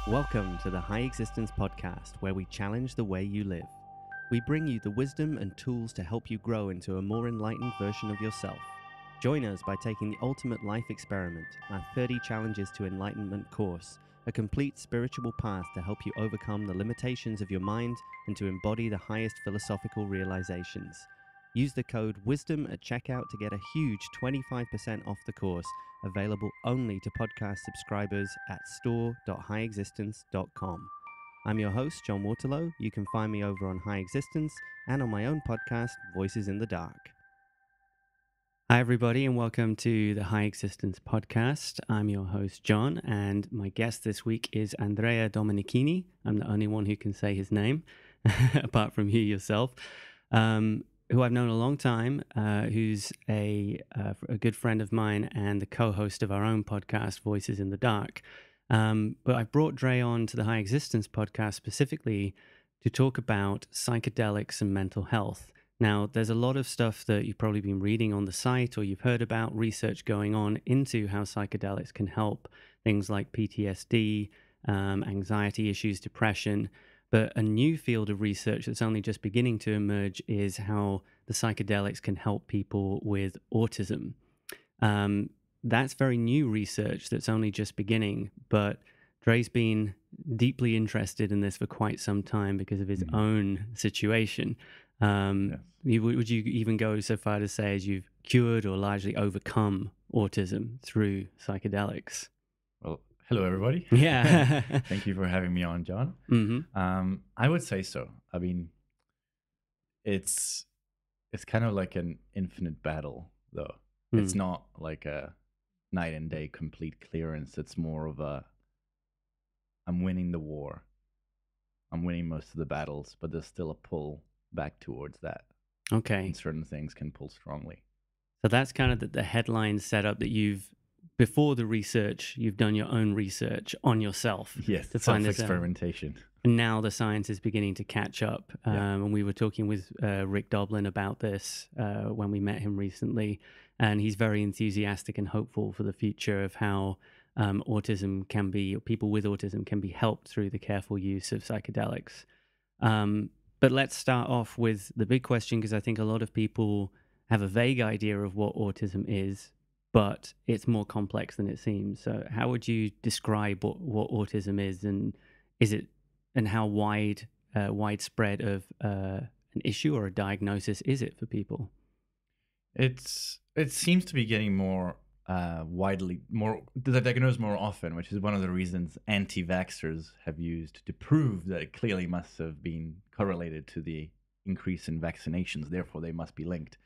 Welcome to the High Existence Podcast, where we challenge the way you live. We bring you the wisdom and tools to help you grow into a more enlightened version of yourself. Join us by taking the Ultimate Life Experiment, our 30 Challenges to Enlightenment course, a complete spiritual path to help you overcome the limitations of your mind and to embody the highest philosophical realizations. Use the code WISDOM at checkout to get a huge 25% off the course, available only to podcast subscribers at store.highexistence.com. I'm your host, John Waterlow. You can find me over on High Existence and on my own podcast, Voices in the Dark. Hi, everybody, and welcome to the High Existence Podcast. I'm your host, John, and my guest this week is Andrea Domenichini. I'm the only one who can say his name, apart from you yourself. Who I've known a long time, who's a good friend of mine and the co-host of our own podcast, Voices in the Dark. But I brought Dre on to the High Existence podcast specifically to talk about psychedelics and mental health. Now, there's a lot of stuff that you've probably been reading on the site or you've heard about, research going on into how psychedelics can help things like PTSD, anxiety issues, depression. But a new field of research that's only just beginning to emerge is how the psychedelics can help people with autism. That's very new research that's only just beginning, but Dre's been deeply interested in this for quite some time because of his own situation. Yes. Would you even go so far to say as you've cured or largely overcome autism through psychedelics? Well, hello, everybody. Yeah. Thank you for having me on, John. Mm-hmm. I would say so. I mean, it's kind of like an infinite battle, though. It's not like a night and day complete clearance. It's more of I'm winning the war. I'm winning most of the battles, but there's still a pull back towards that. Okay. And certain things can pull strongly. So that's kind of the headline setup that before the research, you've done your own research on yourself. Yes, to find self-experimentation. And now the science is beginning to catch up. And we were talking with Rick Doblin about this when we met him recently. And he's very enthusiastic and hopeful for the future of how autism can be, or people with autism can be helped through the careful use of psychedelics. But let's start off with the big question, because I think a lot of people have a vague idea of what autism is, but it's more complex than it seems. So how would you describe what autism is, and how widespread of an issue or a diagnosis is it for people? It seems to be getting more diagnosed more often, which is one of the reasons anti-vaxxers have used to prove that it clearly must have been correlated to the increase in vaccinations. Therefore, they must be linked.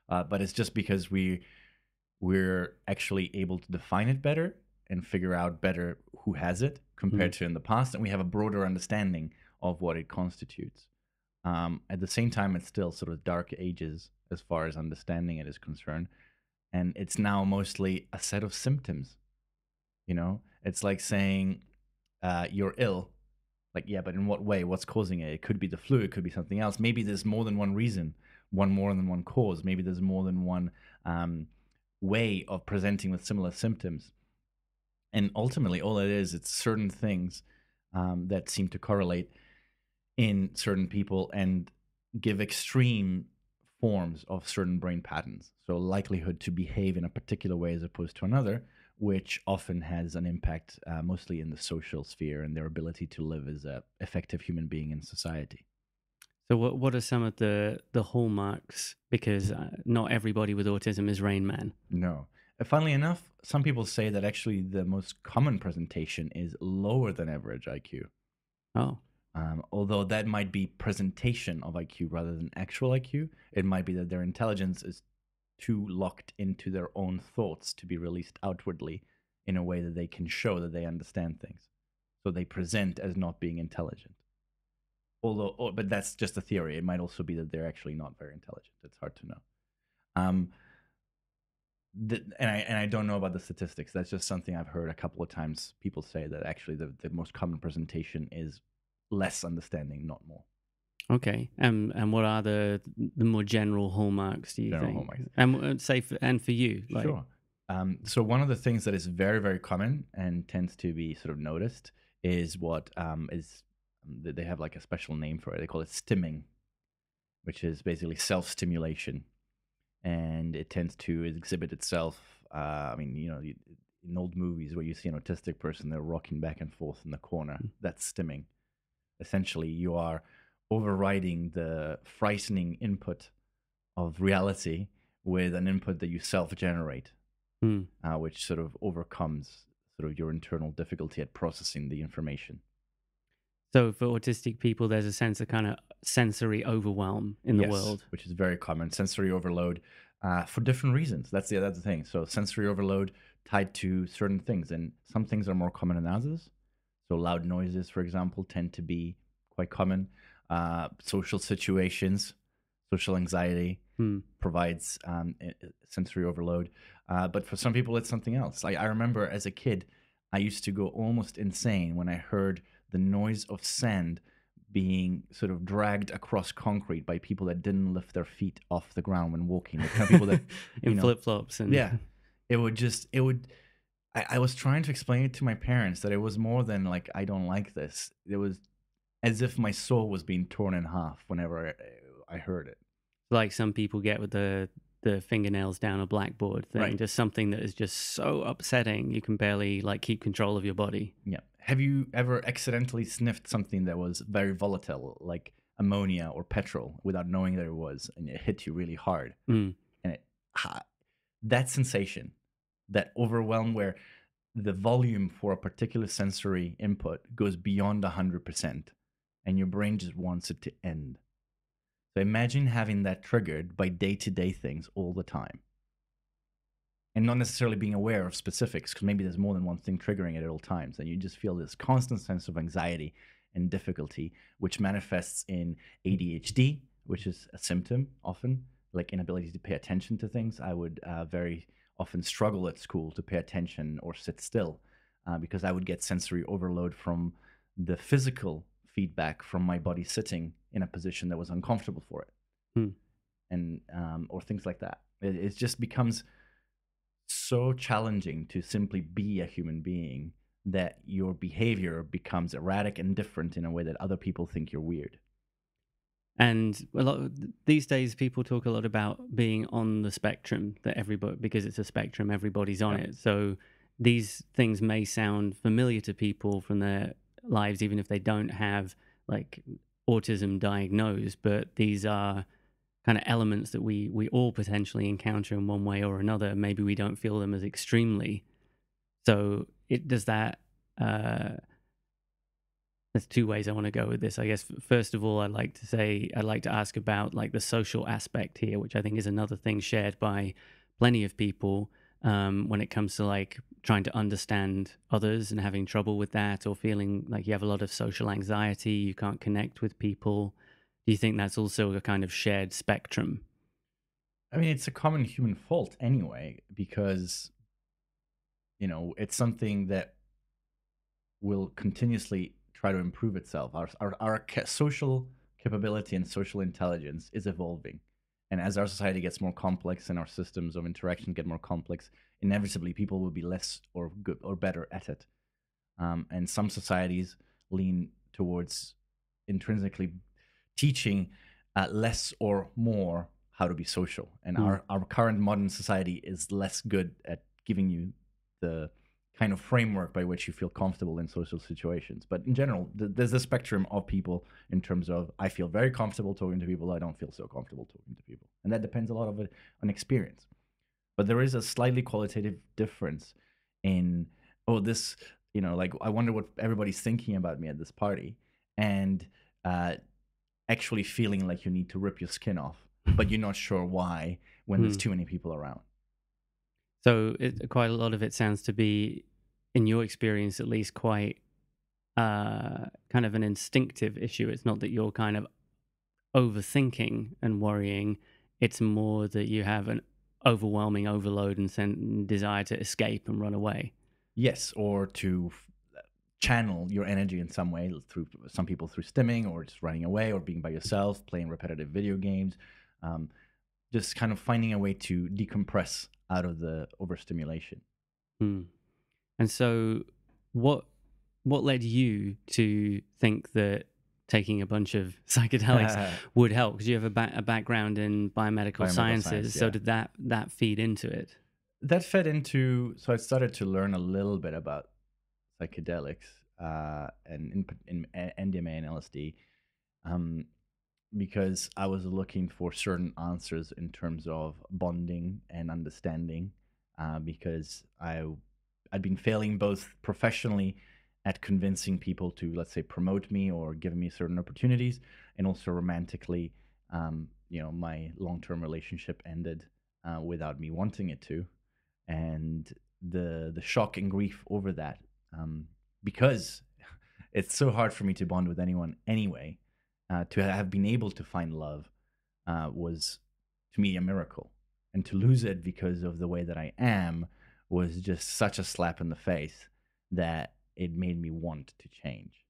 But it's just because we're actually able to define it better and figure out better who has it compared to in the past, and we have a broader understanding of what it constitutes. At the same time, it's still sort of dark ages as far as understanding it is concerned, and it's now mostly a set of symptoms. You know, it's like saying you're ill. Like, yeah, but in what way? What's causing it? It could be the flu. It could be something else. Maybe there's more than one reason, more than one cause. Maybe there's more than one way of presenting with similar symptoms. And ultimately, all it is, it's certain things that seem to correlate in certain people and give extreme forms of certain brain patterns. So likelihood to behave in a particular way as opposed to another, which often has an impact mostly in the social sphere and their ability to live as an effective human being in society. So what are some of the hallmarks? Because not everybody with autism is Rain Man. No. Funnily enough, some people say that actually the most common presentation is lower than average IQ. Oh. Although that might be presentation of IQ rather than actual IQ. It might be that their intelligence is too locked into their own thoughts to be released outwardly in a way that they can show that they understand things. So they present as not being intelligent. But that's just a theory. It might also be that they're actually not very intelligent. It's hard to know. And I don't know about the statistics. That's just something I've heard a couple of times. People say that actually the most common presentation is less understanding, not more. Okay. And what are the more general hallmarks, do you think? Hallmarks. And for you? Sure. So one of the things that is very, very common and tends to be sort of noticed is what they have like a special name for it. They call it stimming, which is basically self-stimulation, and it tends to exhibit itself. I mean, in old movies where you see an autistic person, they're rocking back and forth in the corner. That's stimming. Essentially, you are overriding the frightening input of reality with an input that you self-generate, which sort of overcomes sort of your internal difficulty at processing the information. So for autistic people, there's a sense of kind of sensory overwhelm in the world. Which is very common. Sensory overload for different reasons. That's the thing. So sensory overload tied to certain things, and some things are more common than others. So loud noises, for example, tend to be quite common. Social situations, social anxiety provides sensory overload. But for some people, it's something else. Like I remember as a kid, I used to go almost insane when I heard the noise of sand being sort of dragged across concrete by people that didn't lift their feet off the ground when walking. The kind of people that in flip-flops. And I was trying to explain it to my parents that it was more than like, I don't like this. It was as if my soul was being torn in half whenever I heard it. Like some people get with the fingernails down a blackboard thing, Right. Just something that is just so upsetting you can barely like keep control of your body. Yeah. Have you ever accidentally sniffed something that was very volatile, like ammonia or petrol, without knowing that it was, and it hit you really hard? And that sensation, that overwhelm where the volume for a particular sensory input goes beyond 100%, and your brain just wants it to end. So imagine having that triggered by day-to-day things all the time. And not necessarily being aware of specifics, because maybe there's more than one thing triggering it at all times. And you just feel this constant sense of anxiety and difficulty, which manifests in ADHD, which is a symptom often, like inability to pay attention to things. I would very often struggle at school to pay attention or sit still because I would get sensory overload from the physical feedback from my body sitting in a position that was uncomfortable for it, and or things like that. It just becomes so challenging to simply be a human being that your behavior becomes erratic and different in a way that other people think you're weird. And these days, people talk a lot about being on the spectrum, that everybody, because it's a spectrum, everybody's on it. So these things may sound familiar to people from their lives, even if they don't have like autism diagnosed, but these are kind of elements that we all potentially encounter in one way or another. Maybe we don't feel them as extremely. So there's two ways I want to go with this. I guess first of all, I'd like to ask about like the social aspect here, which I think is another thing shared by plenty of people when it comes to like trying to understand others and having trouble with that, or feeling like you have a lot of social anxiety, you can't connect with people. Do you think that's also a kind of shared spectrum? I mean, it's a common human fault anyway, because, it's something that will continuously try to improve itself. Our social capability and social intelligence is evolving. And as our society gets more complex and our systems of interaction get more complex, inevitably people will be less or good or better at it. And some societies lean towards intrinsically teaching less or more how to be social. And our current modern society is less good at giving you the kind of framework by which you feel comfortable in social situations. But in general, there's a spectrum of people in terms of, I feel very comfortable talking to people, I don't feel so comfortable talking to people. And that depends a lot of it on experience. But there is a slightly qualitative difference in, like, I wonder what everybody's thinking about me at this party. And actually feeling like you need to rip your skin off, but you're not sure why when there's too many people around. So quite a lot of it sounds to be, in your experience at least, quite kind of an instinctive issue. It's not that you're kind of overthinking and worrying. It's more that you have an overwhelming overload and desire to escape and run away. Yes, or to channel your energy in some way, through some people through stimming, or just running away, or being by yourself, playing repetitive video games, just kind of finding a way to decompress out of the overstimulation. And so what what led you to think that taking a bunch of psychedelics would help? Because you have a background in biomedical sciences. So did that feed into it? That fed into, so I started to learn a little bit about psychedelics and in MDMA and LSD, because I was looking for certain answers in terms of bonding and understanding, because I'd been failing both professionally at convincing people to, let's say, promote me or give me certain opportunities, and also romantically, my long-term relationship ended without me wanting it to, and the shock and grief over that, because it's so hard for me to bond with anyone anyway. To have been able to find love was, to me, a miracle, and to lose it because of the way that I am was just such a slap in the face that it made me want to change.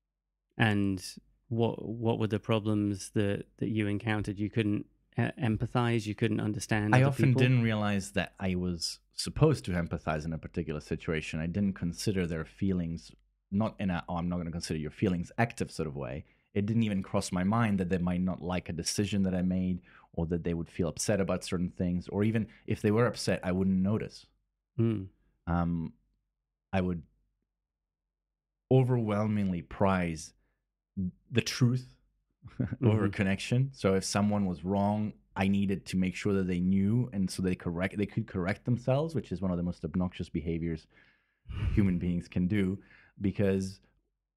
And what were the problems that you encountered? You couldn't empathize, you couldn't understand I other often people? didn't realize that I was supposed to empathize in a particular situation. I didn't consider their feelings, not in a, oh, I'm not going to consider your feelings active sort of way. It didn't even cross my mind that they might not like a decision that I made, or that they would feel upset about certain things, or even if they were upset, I wouldn't notice. Mm. I would overwhelmingly prize the truth over connection. So if someone was wrong, I needed to make sure that they knew, and so they could correct themselves, which is one of the most obnoxious behaviors human beings can do, because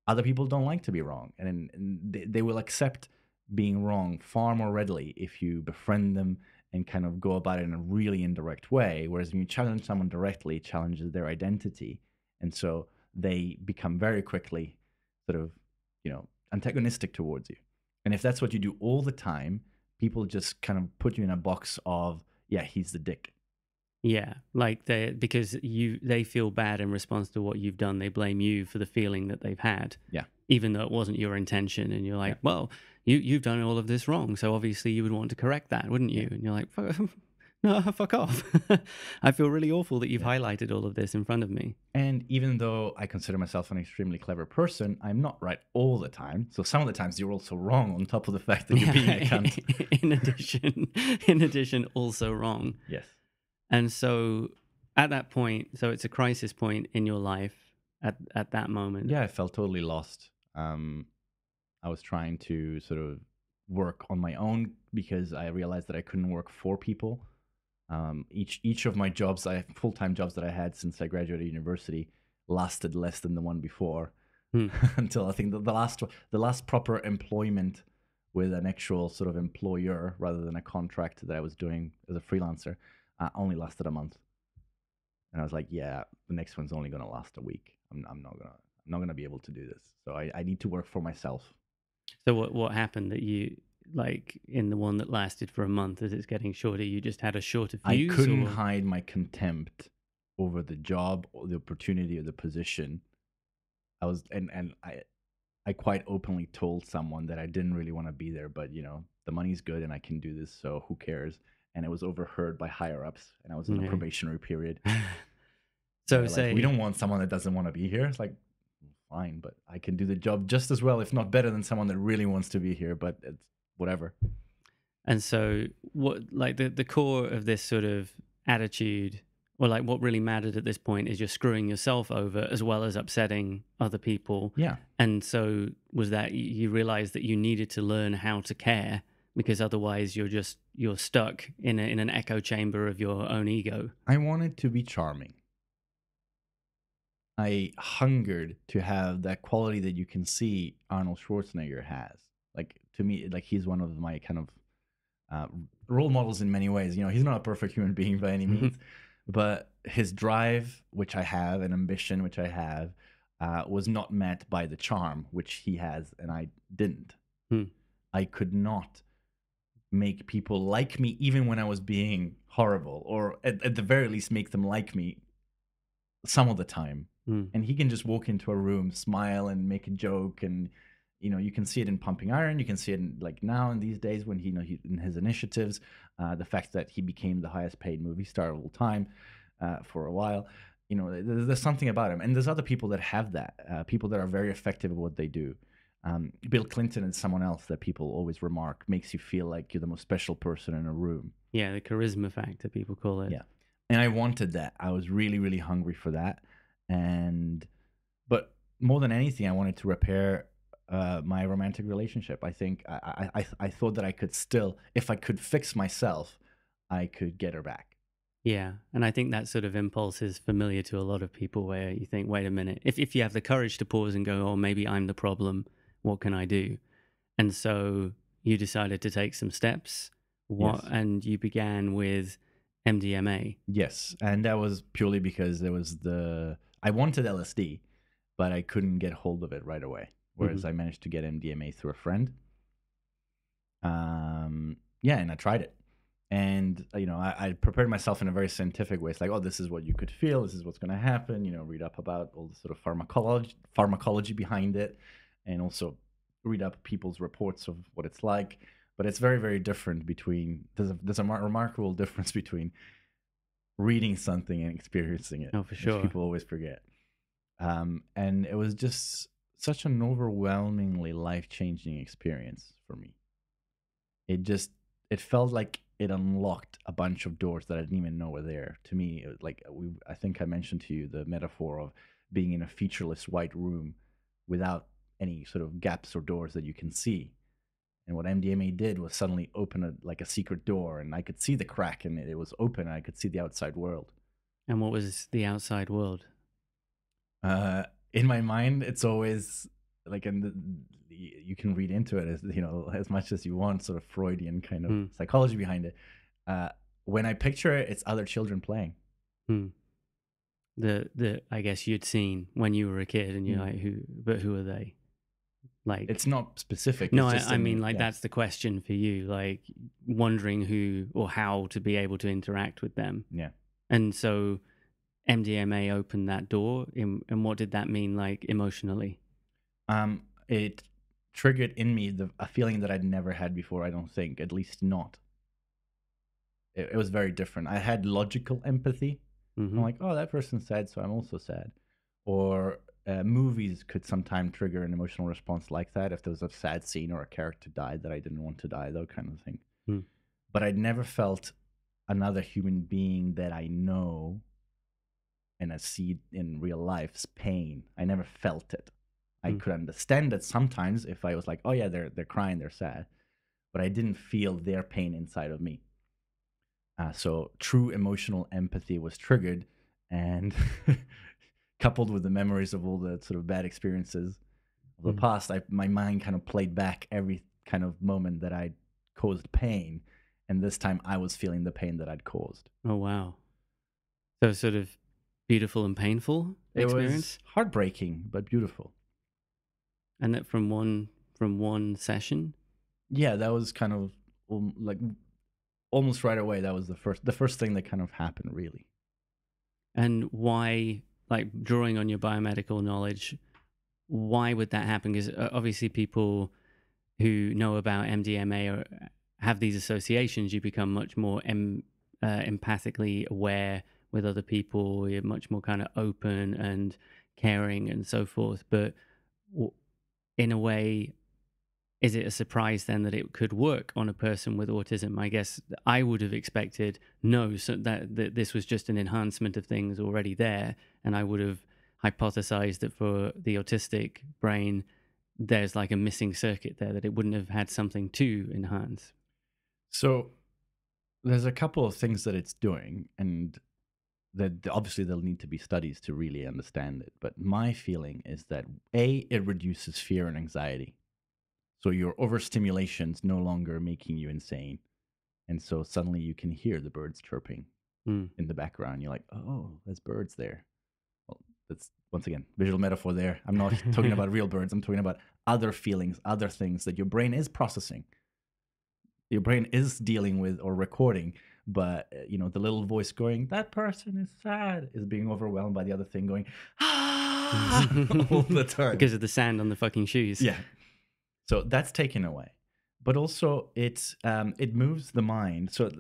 other people don't like to be wrong, and they will accept being wrong far more readily if you befriend them and kind of go about it in a really indirect way. Whereas when you challenge someone directly, it challenges their identity, and so they become very quickly sort of, antagonistic towards you. And if that's what you do all the time, people just kind of put you in a box of, yeah, he's the dick. Yeah, like because they feel bad in response to what you've done. They blame you for the feeling that they've had. Yeah. Even though it wasn't your intention, and you're like, well, you've done all of this wrong, so obviously you would want to correct that, wouldn't you? And you're like, no, fuck off. I feel really awful that you've highlighted all of this in front of me. And even though I consider myself an extremely clever person, I'm not right all the time. So some of the times you're also wrong, on top of the fact that you're being a cunt. in addition, also wrong. Yes. And so at that point, so it's a crisis point in your life at that moment. Yeah, I felt totally lost. I was trying to sort of work on my own because I realized that I couldn't work for people. Each of my jobs, full-time jobs that I had since I graduated university, lasted less than the one before, until I think the last proper employment with an actual sort of employer rather than a contract that I was doing as a freelancer only lasted a month. And I was like, yeah, the next one's only going to last a week. I'm not gonna be able to do this. So I need to work for myself. So what happened that you, like in the one that lasted for a month, as it's getting shorter, you just had a shorter fuse? I couldn't hide my contempt over the job or the opportunity or the position. I was, and I quite openly told someone that I didn't really want to be there, but the money's good and I can do this, so who cares? And it was overheard by higher ups, and I was in a probationary period. So say, like, we don't want someone that doesn't want to be here. It's like, fine, but I can do the job just as well, if not better, than someone that really wants to be here, but it's whatever. And so what, like the core of this sort of attitude, or like what really mattered at this point, is you're screwing yourself over as well as upsetting other people. Yeah. And so was that you realized that you needed to learn how to care, because otherwise you're stuck in an echo chamber of your own ego. I wanted to be charming. I hungered to have that quality that you can see Arnold Schwarzenegger has. Like, to me, like, he's one of my kind of role models in many ways. He's not a perfect human being by any means, but his drive, which I have, and ambition, which I have, was not met by the charm, which he has, and I didn't. I could not make people like me even when I was being horrible, or at the very least make them like me some of the time. And he can just walk into a room, smile, and make a joke, and you can see it in Pumping Iron. You can see it in, like, now in these days when he in his initiatives, the fact that he became the highest paid movie star of all time for a while. there's something about him. And there's other people that have that, people that are very effective at what they do. Bill Clinton is someone else that people always remark makes you feel like you're the most special person in a room. Yeah, the charisma factor, people call it. Yeah. And I wanted that. I was really, really hungry for that. But more than anything, I wanted to repair my romantic relationship. I think I thought that I could still, if I could fix myself, I could get her back. Yeah, and I think that sort of impulse is familiar to a lot of people, where you think, wait a minute, if you have the courage to pause and go, oh, maybe I'm the problem, what can I do? And so you decided to take some steps. Yes. And you began with MDMA. Yes, and that was purely because I wanted LSD, but I couldn't get hold of it right away. Whereas I managed to get MDMA through a friend. Yeah, and I tried it. And, I prepared myself in a very scientific way. It's like, oh, this is what you could feel. This is what's going to happen. Read up about all the sort of pharmacology behind it, and also read up people's reports of what it's like. But it's very, very different there's a remarkable difference between reading something and experiencing it. Oh, for sure. Which people always forget. And it was just such an overwhelmingly life-changing experience for me. It felt like it unlocked a bunch of doors that I didn't even know were there. To me, it was like I think I mentioned to you the metaphor of being in a featureless white room without any sort of gaps or doors that you can see. And what MDMA did was suddenly open a secret door, and I could see the crack, and it was open, and I could see the outside world. And what was the outside world? In my mind, it's always like, you can read into it as much as you want, sort of Freudian kind of psychology behind it. When I picture it, it's other children playing. I guess you'd seen when you were a kid, and you're like, who are they? Like, it's not specific. No, I mean, that's the question for you, like wondering who or how to be able to interact with them. Yeah. And so MDMA opened that door, and what did that mean, like, emotionally? It triggered in me a feeling that I'd never had before, I don't think, at least not. It was very different. I had logical empathy. I'm like, oh, that person's sad, so I'm also sad. Or movies could sometimes trigger an emotional response like that if there was a sad scene or a character died that I didn't want to die, that kind of thing. But I'd never felt another human being that I know and I see in real life's pain. I never felt it. I could understand it sometimes if I was like, oh yeah, they're crying, they're sad, but I didn't feel their pain inside of me. So true emotional empathy was triggered, and coupled with the memories of all the sort of bad experiences of the past, my mind kind of played back every kind of moment that I'd caused pain, and this time I was feeling the pain that I'd caused. Oh, wow. So sort of beautiful and painful experience? It was heartbreaking, but beautiful. And that from one session? Yeah, that was kind of like almost right away. That was the first thing that kind of happened, really. And why, like, drawing on your biomedical knowledge, why would that happen? Because obviously people who know about MDMA have these associations. You become much more empathically aware with other people. You're much more kind of open and caring and so forth. But in a way, is it a surprise then that it could work on a person with autism? I guess I would have expected so that this was just an enhancement of things already there, and I would have hypothesized that for the autistic brain, there's like a missing circuit there, that it wouldn't have had something to enhance. So there's a couple of things that it's doing, and that obviously there'll need to be studies to really understand it. But my feeling is that it reduces fear and anxiety. So your overstimulation's no longer making you insane. And so suddenly you can hear the birds chirping in the background. You're like, oh, there's birds there. Well, that's, once again, visual metaphor there. I'm not talking about real birds. I'm talking about other feelings, other things that your brain is processing. Your brain is dealing with or recording, but the little voice going, that person is sad, is being overwhelmed by the other thing going, all the time. Because of the sand on the fucking shoes. Yeah. So that's taken away. but also it moves the mind. So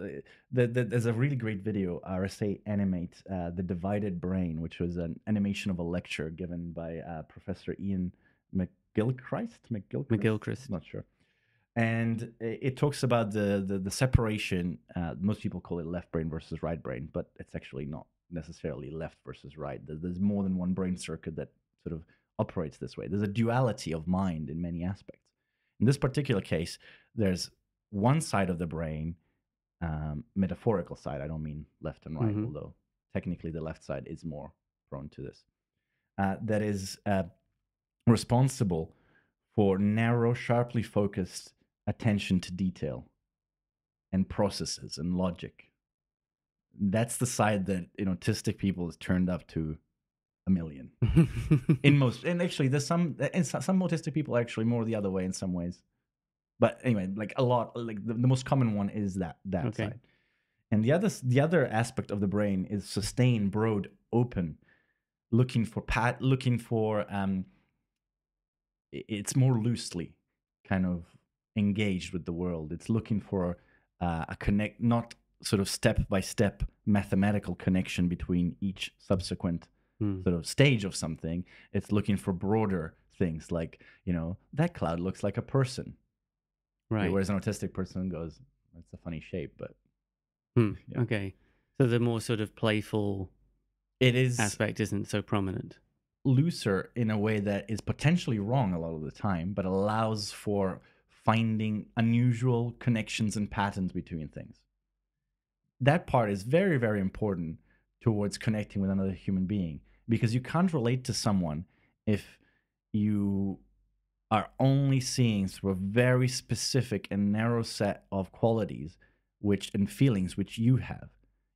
there's a really great video, RSA Animate, The Divided Brain, which was an animation of a lecture given by Professor Ian McGilchrist? McGilchrist. Not sure. And it talks about the separation. Most people call it left brain versus right brain, but it's actually not necessarily left versus right. There's more than one brain circuit that sort of operates this way. There's a duality of mind in many aspects. In this particular case, there's one side of the brain, metaphorical side. I don't mean left and right, although technically the left side is more prone to this. That is responsible for narrow, sharply focused attention to detail and processes and logic. That's the side that in autistic people is turned up to a million. And actually there's some autistic people are actually more the other way in some ways. But anyway, like a lot, like the most common one is that Okay. side. And the other aspect of the brain is sustained, broad, open, looking for it's more loosely kind of engaged with the world. It's looking for a connect, not sort of step by step mathematical connection between each subsequent sort of stage of something. It's looking for broader things like, that cloud looks like a person. Right. Whereas an autistic person goes, it's a funny shape, but. Yeah. Okay. So the more sort of playful aspect isn't so prominent. Looser in a way that is potentially wrong a lot of the time, but allows for finding unusual connections and patterns between things. That part is very, very important towards connecting with another human being, because you can't relate to someone if you are only seeing through a very specific and narrow set of qualities and feelings which you have.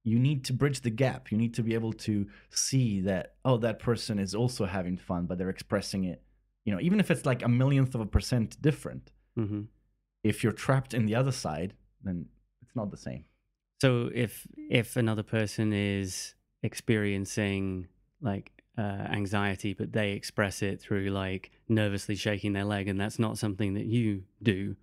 You need to bridge the gap. You need to be able to see that, that person is also having fun, but they're expressing it, even if it's like a millionth of a percent different. If you're trapped in the other side, then it's not the same. So if another person is experiencing like anxiety, but they express it through like nervously shaking their leg, and that's not something that you do,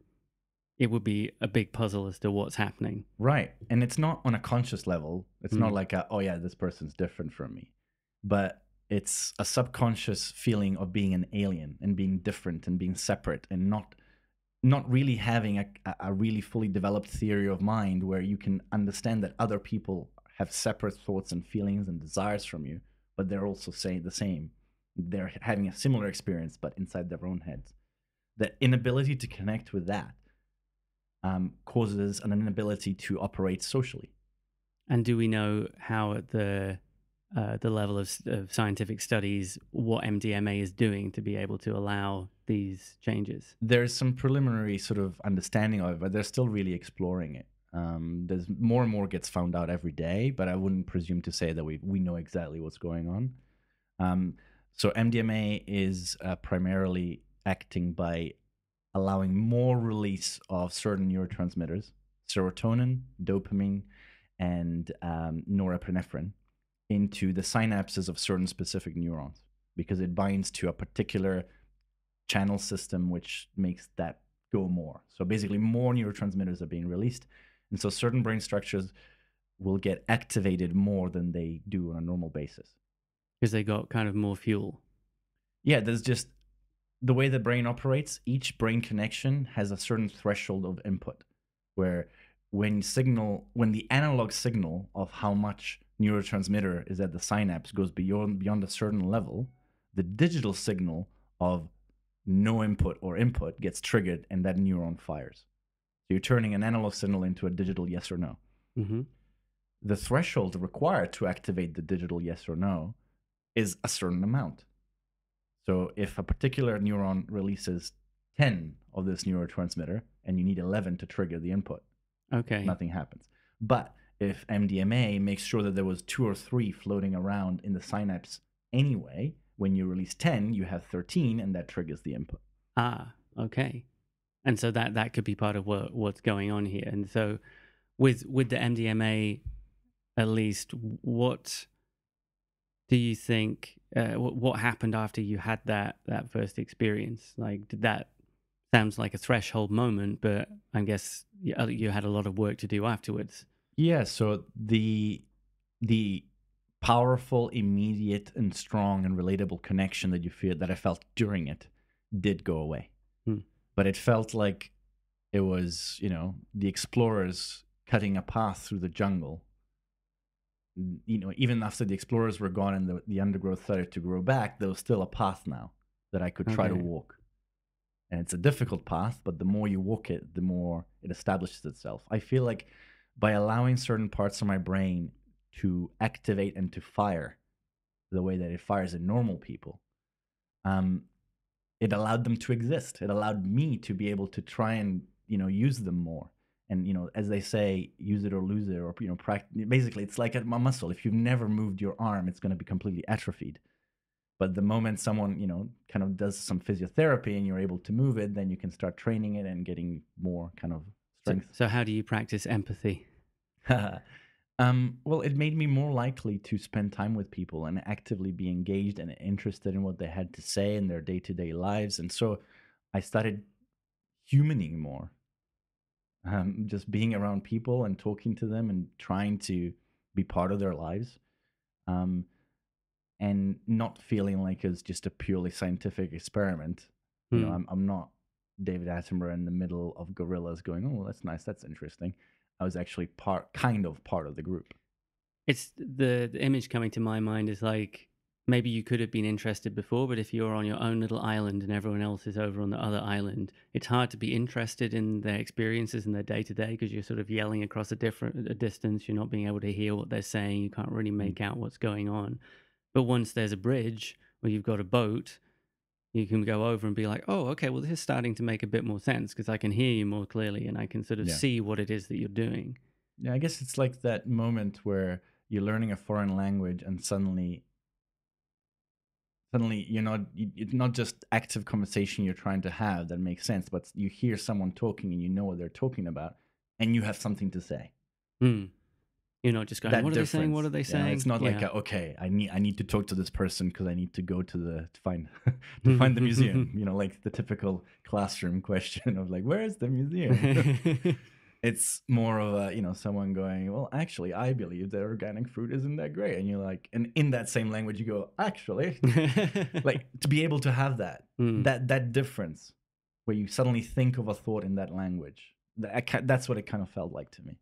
it would be a big puzzle as to what's happening. Right. And it's not on a conscious level. It's not like, this person's different from me. But it's a subconscious feeling of being an alien and being different and being separate and not really having a really fully developed theory of mind where you can understand that other people have separate thoughts and feelings and desires from you, but they're also saying the same. They're having a similar experience, but inside their own heads. The inability to connect with that causes an inability to operate socially. And do we know how at the level of scientific studies what MDMA is doing to be able to allow these changes? There's some preliminary sort of understanding of it, but they're still really exploring it. There's more and more gets found out every day, but I wouldn't presume to say that we know exactly what's going on. So MDMA is primarily acting by allowing more release of certain neurotransmitters, serotonin, dopamine, and norepinephrine into the synapses of certain specific neurons, because it binds to a particular channel system which makes that go more. So basically more neurotransmitters are being released, and so certain brain structures will get activated more than they do on a normal basis. Because they got kind of more fuel. Yeah, there's just the way the brain operates. Each brain connection has a certain threshold of input, where when the analog signal of how much neurotransmitter is at the synapse goes beyond a certain level, the digital signal of no input or input gets triggered and that neuron fires. So you're turning an analog signal into a digital yes or no. The threshold required to activate the digital yes or no is a certain amount. So if a particular neuron releases 10 of this neurotransmitter and you need 11 to trigger the input, nothing happens. But if MDMA makes sure that there was 2 or 3 floating around in the synapse anyway, when you release 10, you have 13, and that triggers the input. Okay. And so that could be part of what's going on here. And so with the MDMA, at least, what do you think, what happened after you had that first experience? Like, did that Sounds like a threshold moment, but I guess you had a lot of work to do afterwards. Yeah, so the powerful, immediate, and strong and relatable connection that you feel that I felt during it did go away. Hmm. But it felt like it was, the explorers cutting a path through the jungle. Even after the explorers were gone and the undergrowth started to grow back, there was still a path now that I could try to Okay. walk. And it's a difficult path, but the more you walk it, the more it establishes itself. I feel like by allowing certain parts of my brain to activate and to fire the way that it fires in normal people, um, it allowed them to exist. It allowed me to be able to try and use them more. And as they say, use it or lose it, or basically, it's like a muscle. If you've never moved your arm, it's going to be completely atrophied. But the moment someone, kind of does some physiotherapy and you're able to move it, then you can start training it and getting more kind of strength. So how do you practice empathy? Well, it made me more likely to spend time with people and actively be engaged and interested in what they had to say in their day-to-day lives. And so I started humaning more, just being around people and talking to them and trying to be part of their lives. And not feeling like it's just a purely scientific experiment. I'm not David Attenborough in the middle of gorillas going, "Oh, that's nice, that's interesting." I was actually part of the group. It's the image coming to my mind is like maybe you could have been interested before, but if you're on your own little island and everyone else is over on the other island, it's hard to be interested in their experiences and their day to day because you're sort of yelling across a distance. You're not being able to hear what they're saying. You can't really make out what's going on. But once there's a bridge or you've got a boat, you can go over and be like, oh, okay, well, this is starting to make a bit more sense because I can hear you more clearly and I can sort of Yeah. see what it is that you're doing. Yeah, I guess it's like that moment where you're learning a foreign language and suddenly it's not just active conversation you're trying to have that makes sense, but you hear someone talking and you know what they're talking about and you have something to say. Hmm. You're not just going, That what are they saying? What difference. are they Yeah, it's saying? not like okay, I need to talk to this person because I need to go to find to find the museum. Like the typical classroom question of like, where is the museum? It's more of a someone going, well, actually, I believe that organic fruit isn't that great, and you're like, and in that same language, you go, actually, like to be able to have that difference where you suddenly think of a thought in that language. That's what it kind of felt like to me.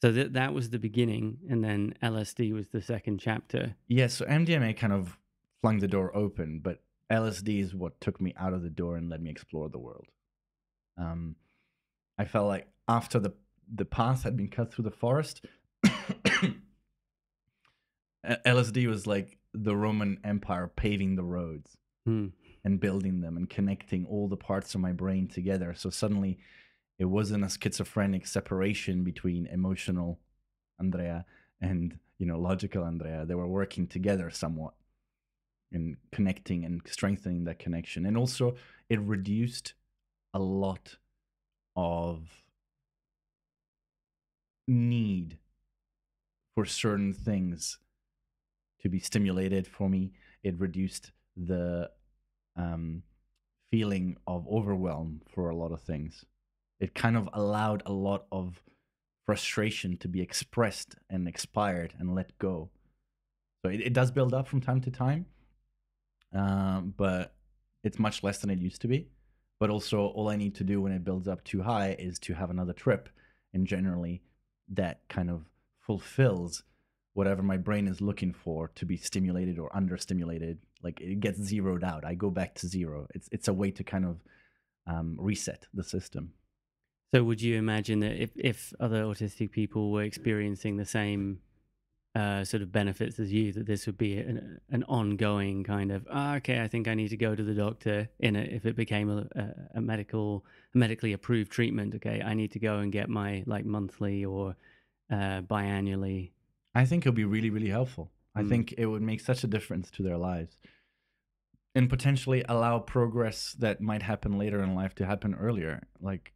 So that was the beginning, and then LSD was the second chapter. Yeah, so MDMA kind of flung the door open, but LSD is what took me out of the door and let me explore the world. I felt like after the path had been cut through the forest, LSD was like the Roman Empire paving the roads and building them and connecting all the parts of my brain together. So suddenly it wasn't a schizophrenic separation between emotional Andrea and logical Andrea. They were working together somewhat and connecting and strengthening that connection. And also it reduced a lot of need for certain things to be stimulated for me. It reduced the feeling of overwhelm for a lot of things. It kind of allowed a lot of frustration to be expressed and expired and let go. So it does build up from time to time, but it's much less than it used to be. But also, all I need to do when it builds up too high is to have another trip. And generally, that kind of fulfills whatever my brain is looking for to be stimulated or understimulated. Like it gets zeroed out. I go back to zero. It's a way to kind of reset the system. So would you imagine that if other autistic people were experiencing the same sort of benefits as you, that this would be an ongoing kind of, okay, I think I need to go to the doctor if it became a medically approved treatment, okay, I need to go and get my like monthly or biannually. I think it'll be really, really helpful. I think it would make such a difference to their lives and potentially allow progress that might happen later in life to happen earlier. Like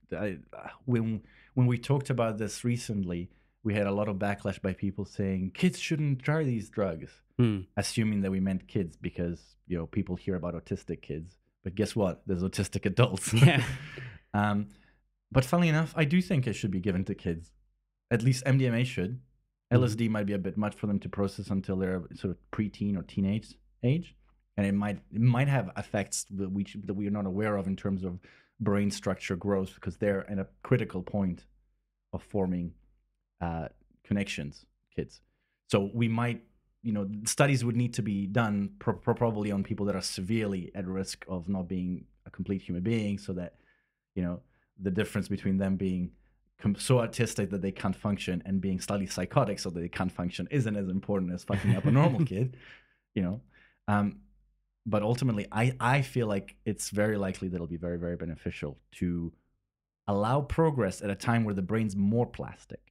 when we talked about this recently, we had a lot of backlash by people saying kids shouldn't try these drugs, assuming that we meant kids because people hear about autistic kids. But guess what? There's autistic adults. Yeah. But funnily enough, I do think it should be given to kids. At least MDMA should. LSD might be a bit much for them to process until they're sort of preteen or teenage age, and it might have effects that we are not aware of in terms of brain structure growth, because they're at a critical point of forming connections, kids. So we might, studies would need to be done probably on people that are severely at risk of not being a complete human being, so that the difference between them being so autistic that they can't function and being slightly psychotic so that they can't function isn't as important as fucking up a normal kid, but ultimately I feel like it's very likely that it'll be very, very beneficial to allow progress at a time where the brain's more plastic.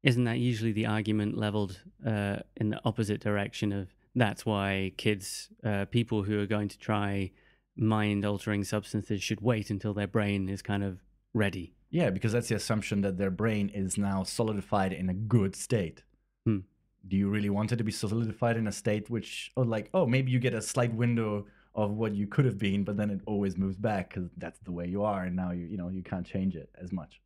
Isn't that usually the argument leveled in the opposite direction of that's why kids, people who are going to try mind-altering substances should wait until their brain is kind of ready? Yeah, because that's the assumption that their brain is now solidified in a good state. Do you really want it to be solidified in a state which, maybe you get a slight window of what you could have been, but then it always moves back because that's the way you are, and now you can't change it as much.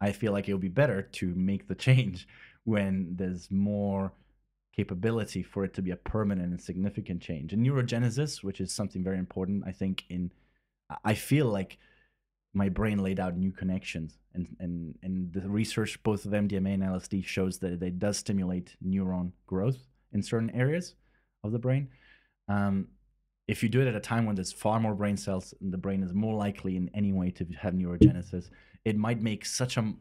I feel like it would be better to make the change when there's more capability for it to be a permanent and significant change. In neurogenesis, which is something very important, I feel like my brain laid out new connections, and the research both of MDMA and LSD shows that it does stimulate neuron growth in certain areas of the brain. If you do it at a time when there's far more brain cells and the brain is more likely in any way to have neurogenesis, it might make such a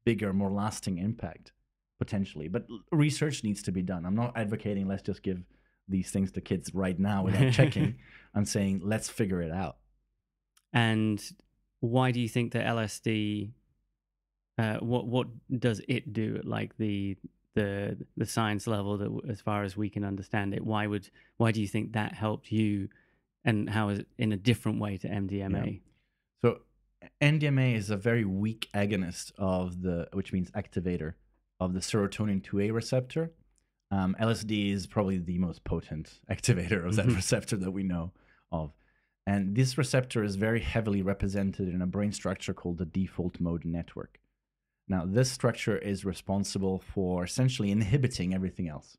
bigger, more lasting impact potentially. But research needs to be done. I'm not advocating let's just give these things to kids right now without checking. I'm saying let's figure it out. And why do you think that LSD, what does it do at like the science level, that as far as we can understand it? Why do you think that helped you, and how is it in a different way to MDMA? Yeah. So MDMA is a very weak agonist which means activator of the serotonin 2A receptor. LSD is probably the most potent activator of that receptor that we know of. And this receptor is very heavily represented in a brain structure called the default mode network. Now, this structure is responsible for essentially inhibiting everything else.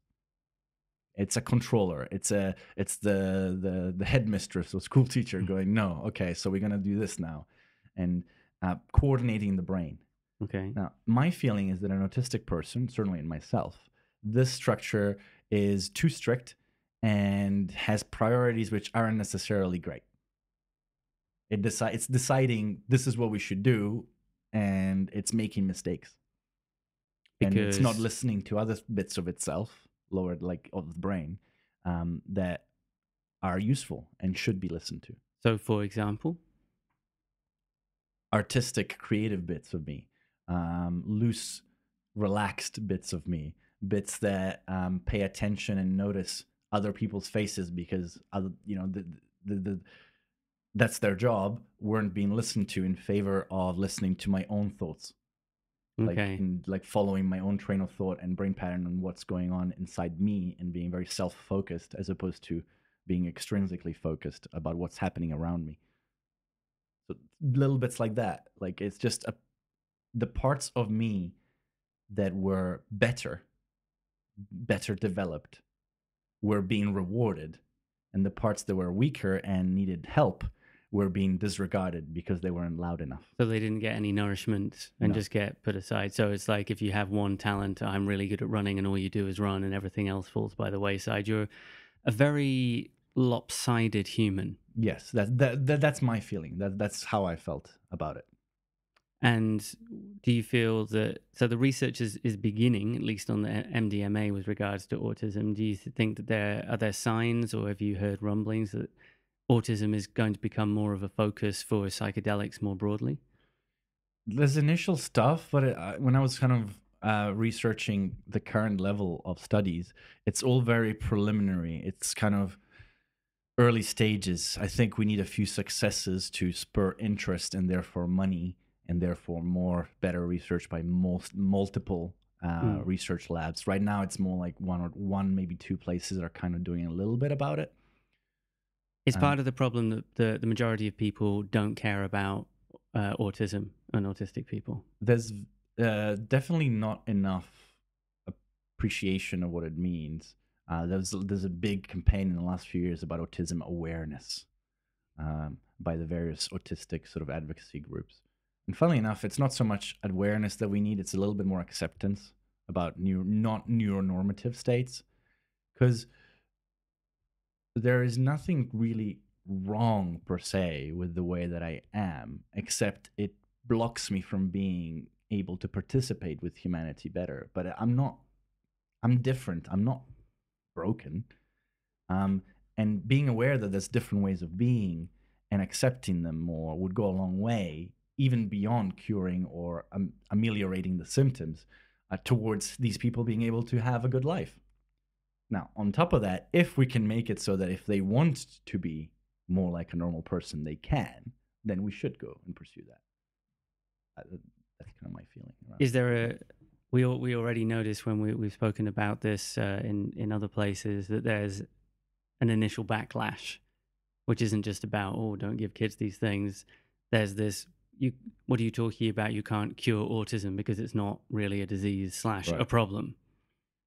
It's a controller. It's the headmistress or school teacher going, no, okay, so we're going to do this now, and coordinating the brain. Okay. Now, my feeling is that an autistic person, certainly in myself, this structure is too strict and has priorities which aren't necessarily great. It's deciding this is what we should do, and it's making mistakes. And it's not listening to other bits of itself, lowered of the brain, that are useful and should be listened to. So, for example, artistic, creative bits of me, loose, relaxed bits of me, bits that pay attention and notice other people's faces because that's their job, weren't being listened to in favor of listening to my own thoughts. Okay. Like following my own train of thought and brain pattern and what's going on inside me, and being very self-focused as opposed to being extrinsically focused about what's happening around me. So little bits like that. Like it's just the parts of me that were better developed were being rewarded, and the parts that were weaker and needed help were being disregarded because they weren't loud enough. So they didn't get any nourishment and just get put aside. So it's like if you have one talent, I'm really good at running, and all you do is run and everything else falls by the wayside. You're a very lopsided human. Yes, that's my feeling. That's how I felt about it. And do you feel that, so the research is beginning, at least on the MDMA with regards to autism, do you think that are there signs, or have you heard rumblings that autism is going to become more of a focus for psychedelics more broadly? There's initial stuff, but when I was kind of researching the current level of studies, it's all very preliminary. It's kind of early stages. I think we need a few successes to spur interest and therefore money, and therefore better research by multiple research labs. Right now, it's more like one, maybe two places are kind of doing a little bit about it. It's part of the problem that the majority of people don't care about autism and autistic people. There's definitely not enough appreciation of what it means. There's a big campaign in the last few years about autism awareness by the various autistic sort of advocacy groups. And funnily enough, it's not so much awareness that we need, it's a little bit more acceptance about not neuronormative states. Because there is nothing really wrong per se with the way that I am, except it blocks me from being able to participate with humanity better. But I'm different. I'm not broken. And being aware that there's different ways of being and accepting them more would go a long way, even beyond curing or ameliorating the symptoms, towards these people being able to have a good life. Now, on top of that, if we can make it so that if they want to be more like a normal person, they can, then we should go and pursue that. That's kind of my feeling. Is there we already noticed when we've spoken about this in other places that there's an initial backlash, which isn't just about, oh, don't give kids these things. There's this, what are you talking about? You can't cure autism because it's not really a disease / a problem.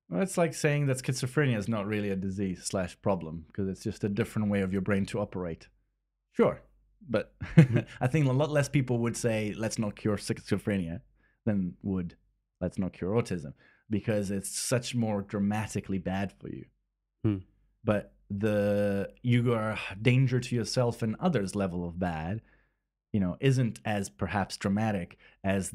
Well, it's like saying that schizophrenia is not really a disease / problem because it's just a different way of your brain to operate. Sure. But I think a lot less people would say, let's not cure schizophrenia than would, let's not cure autism, because it's such more dramatically bad for you. But you are danger to yourself and others level of bad, isn't as perhaps dramatic as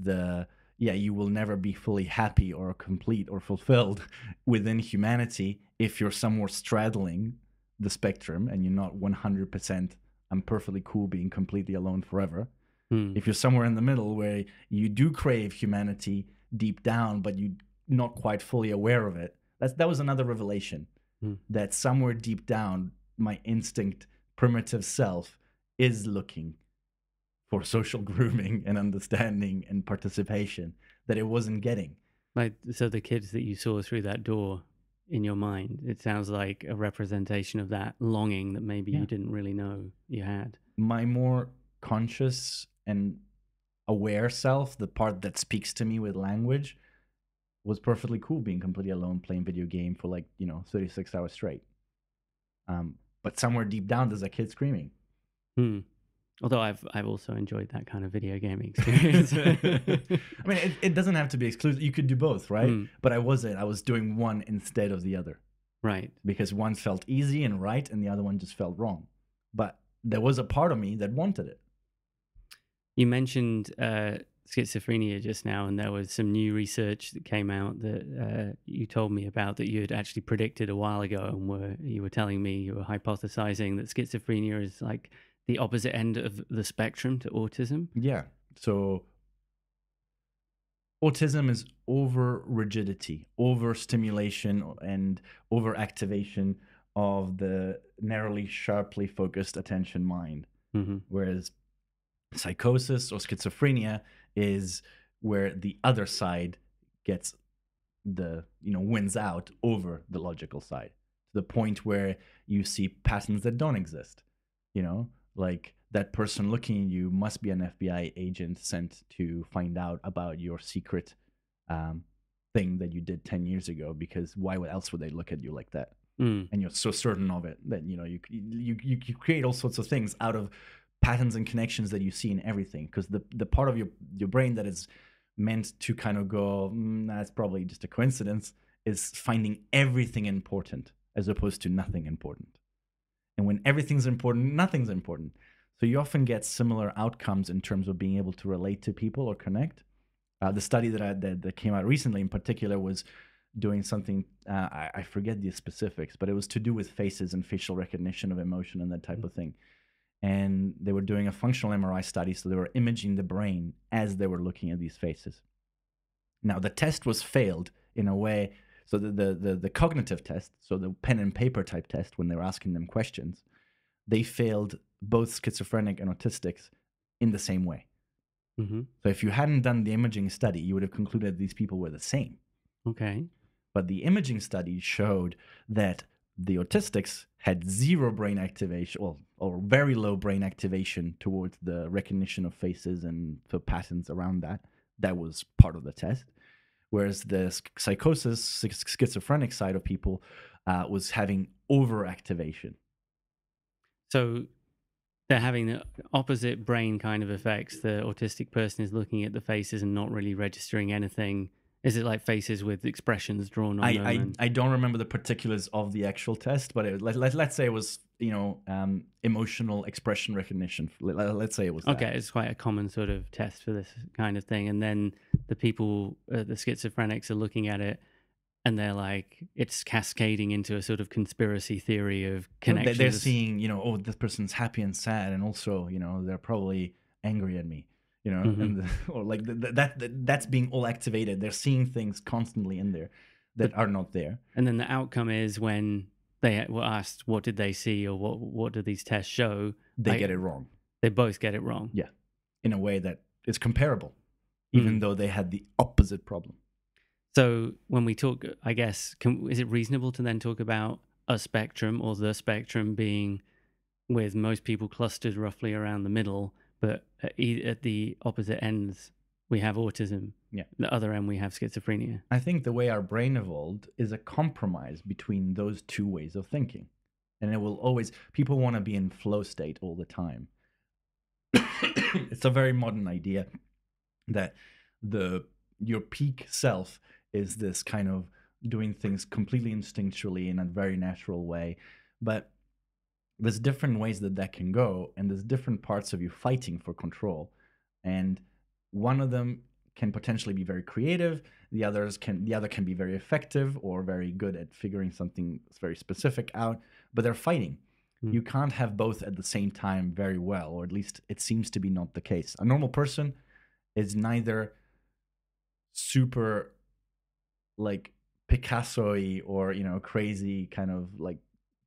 you will never be fully happy or complete or fulfilled within humanity if you're somewhere straddling the spectrum and you're not 100%, I'm perfectly cool being completely alone forever. If you're somewhere in the middle where you do crave humanity deep down, but you're not quite fully aware of it, that was another revelation. That somewhere deep down, my instinct, primitive self is looking for social grooming and understanding and participation that it wasn't getting. So the kids that you saw through that door in your mind, it sounds like a representation of that longing that maybe you didn't really know you had. My more conscious and aware self, the part that speaks to me with language, was perfectly cool being completely alone playing video game for 36 hours straight. But somewhere deep down, there's a kid screaming. Although I've also enjoyed that kind of video gaming experience. I mean, it doesn't have to be exclusive. You could do both, right? But I wasn't. I was doing one instead of the other. Right. Because one felt easy and right, and the other one just felt wrong. But there was a part of me that wanted it. You mentioned schizophrenia just now, and there was some new research that came out that you told me about that you had actually predicted a while ago, and you were telling me, you were hypothesizing that schizophrenia is like the opposite end of the spectrum to autism. Yeah. So autism is over rigidity, over stimulation, and over activation of the narrowly, sharply focused attention mind. Whereas psychosis or schizophrenia is where the other side gets wins out over the logical side, to the point where you see patterns that don't exist. Like that person looking at you must be an FBI agent sent to find out about your secret thing that you did 10 years ago, because why else would they look at you like that? And you're so certain of it that you create all sorts of things out of patterns and connections that you see in everything, because the part of your brain that is meant to kind of go, that's probably just a coincidence, is finding everything important as opposed to nothing important. And when everything's important, nothing's important. So you often get similar outcomes in terms of being able to relate to people or connect. The study that came out recently in particular was doing something, I forget the specifics, but it was to do with faces and facial recognition of emotion and that type of thing. And they were doing a functional MRI study, so they were imaging the brain as they were looking at these faces. Now, the test was failed in a way, so the cognitive test, so the pen and paper type test, when they were asking them questions, they failed both schizophrenic and autistics in the same way. So if you hadn't done the imaging study, you would have concluded these people were the same. Okay. But the imaging study showed that the autistics had zero brain activation, or very low brain activation towards the recognition of faces and the patterns around that. That was part of the test. Whereas the psychosis, schizophrenic side of people was having overactivation. So they're having the opposite brain kind of effects. The autistic person is looking at the faces and not really registering anything. Is it like faces with expressions drawn on them? I don't remember the particulars of the actual test, but let's say it was, emotional expression recognition. Let's say it was that. Okay, it's quite a common sort of test for this kind of thing. And then the people, the schizophrenics, are looking at it, and they're like, it's cascading into a sort of conspiracy theory of connections. They're seeing, this person's happy and sad, and also, they're probably angry at me, and or like that's being all activated. They're seeing things constantly in there that are not there. And then the outcome is when they were asked, what did they see, or what do these tests show? They get it wrong. They both get it wrong. Yeah, in a way that is comparable, even though they had the opposite problem. So when we talk, I guess, is it reasonable to then talk about a spectrum, or the spectrum being with most people clustered roughly around the middle, but at the opposite ends, we have autism. Yeah. The other end, we have schizophrenia. I think the way our brain evolved is a compromise between those two ways of thinking. And it will always, people want to be in flow state all the time. It's a very modern idea that your peak self is this kind of doing things completely instinctually in a very natural way. But there's different ways that can go, and there's different parts of you fighting for control. And one of them can potentially be very creative. The other can be very effective or very good at figuring something very specific out, but they're fighting. You can't have both at the same time very well, or at least it seems to be not the case. A normal person is neither super like Picasso-y or crazy kind of like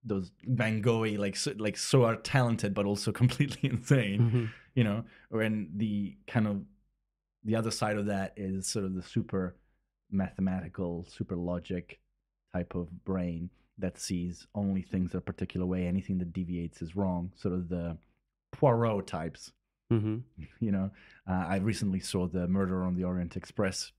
those Van Gogh-y, like so are talented but also completely insane, or in the kind of the other side of that is sort of the super mathematical, super logic type of brain that sees only things a particular way. Anything that deviates is wrong. Sort of the Poirot types. I recently saw the Murder on the Orient Express.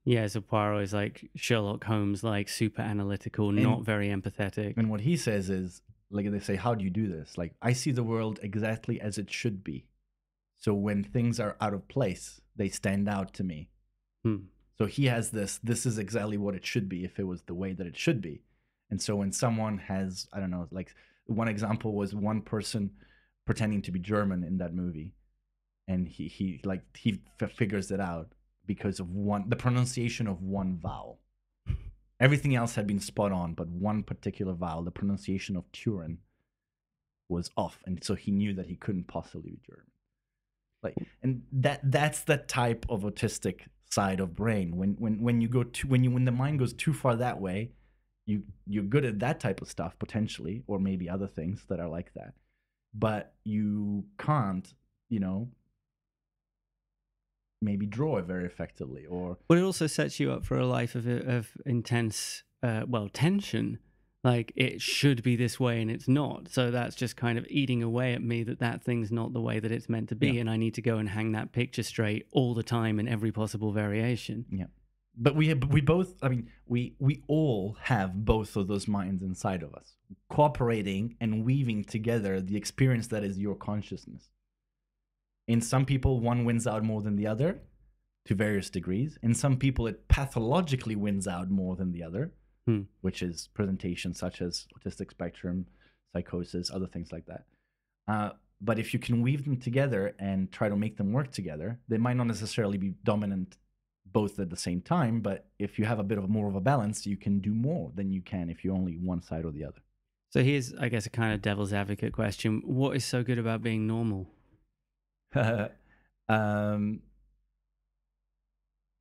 Yeah, so Poirot is like Sherlock Holmes, like super analytical, not very empathetic. And what he says is, like, they say, how do you do this? Like, I see the world exactly as it should be. So when things are out of place, they stand out to me. So he has this is exactly what it should be if it was the way that it should be. And so when someone has, I don't know, like one example was one person pretending to be German in that movie. And he figures it out because of the pronunciation of one vowel. Everything else had been spot on, but one particular vowel, the pronunciation of Turin, was off. And so he knew that he couldn't possibly be German. And that's the type of autistic side of brain. When the mind goes too far that way, you're good at that type of stuff potentially, or maybe other things that are like that, but you can't, maybe draw it very effectively. But it also sets you up for a life of intense, tension. Like, it should be this way and it's not. So that's just kind of eating away at me that thing's not the way that it's meant to be. Yeah. And I need to go and hang that picture straight all the time in every possible variation. Yeah. But we both, I mean, we all have both of those minds inside of us, cooperating and weaving together the experience that is your consciousness. In some people, one wins out more than the other to various degrees. In some people, it pathologically wins out more than the other. Which is presentations such as autistic spectrum, psychosis, other things like that. But if you can weave them together and try to make them work together, they might not necessarily be dominant both at the same time, but if you have a bit of more of a balance, you can do more than you can if you're only one side or the other. So here's, I guess, a kind of devil's advocate question. What is so good about being normal?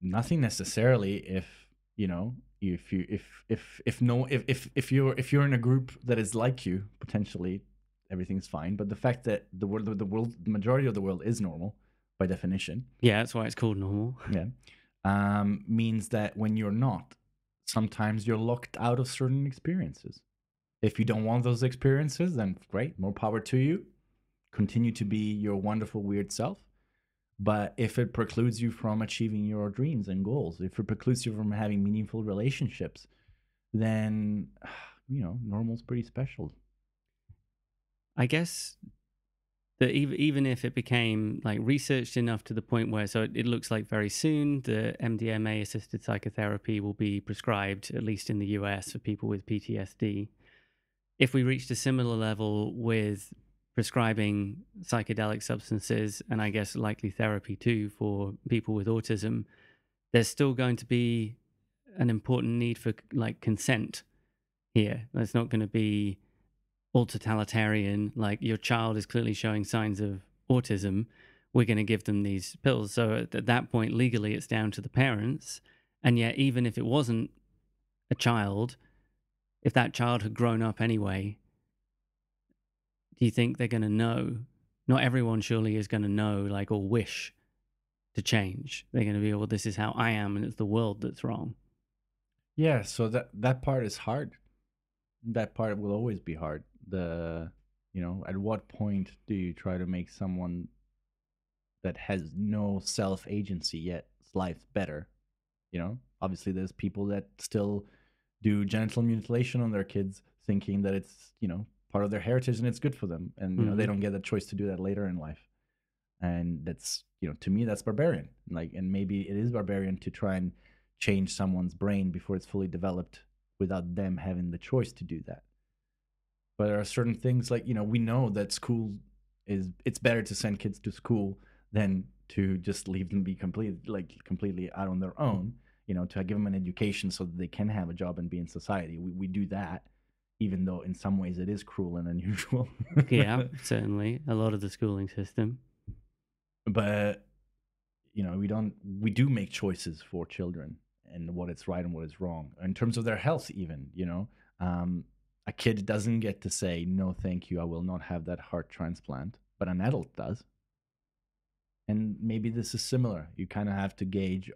Nothing necessarily if you're in a group that is like you, potentially everything's fine. But the fact that the majority of the world is normal by definition. Yeah, that's why it's called normal. Yeah, means that when you're not, sometimes you're locked out of certain experiences. If you don't want those experiences, then great, more power to you. Continue to be your wonderful, weird self. But if it precludes you from achieving your dreams and goals, if it precludes you from having meaningful relationships, then, normal's pretty special. I guess that even if it became like researched enough to the point where, so it looks like very soon the MDMA assisted psychotherapy will be prescribed, at least in the US, for people with PTSD. If we reached a similar level with prescribing psychedelic substances, and I guess likely therapy too for people with autism, there's still going to be an important need for like consent here. That's not going to be all totalitarian, like your child is clearly showing signs of autism, we're going to give them these pills. So at that point, legally, it's down to the parents. And yet, even if it wasn't a child, if that child had grown up anyway, do you think they're going to know? Not everyone surely is going to know, like, or wish to change. They're going to be, well, this is how I am, and it's the world that's wrong. Yeah, so that part is hard. That part will always be hard. At what point do you try to make someone that has no self agency yet life better? Obviously there's people that still do genital mutilation on their kids, thinking that it's part of their heritage and it's good for them, and they don't get the choice to do that later in life. And that's, to me, that's barbarian. And maybe it is barbarian to try and change someone's brain before it's fully developed without them having the choice to do that. But there are certain things like, we know that it's better to send kids to school than to just leave them be completely out on their own, to give them an education so that they can have a job and be in society. We do that, even though in some ways it is cruel and unusual. Yeah, certainly. A lot of the schooling system. But, we do make choices for children and what is right and what is wrong in terms of their health, even, a kid doesn't get to say, no, thank you, I will not have that heart transplant, but an adult does. And maybe this is similar. You kind of have to gauge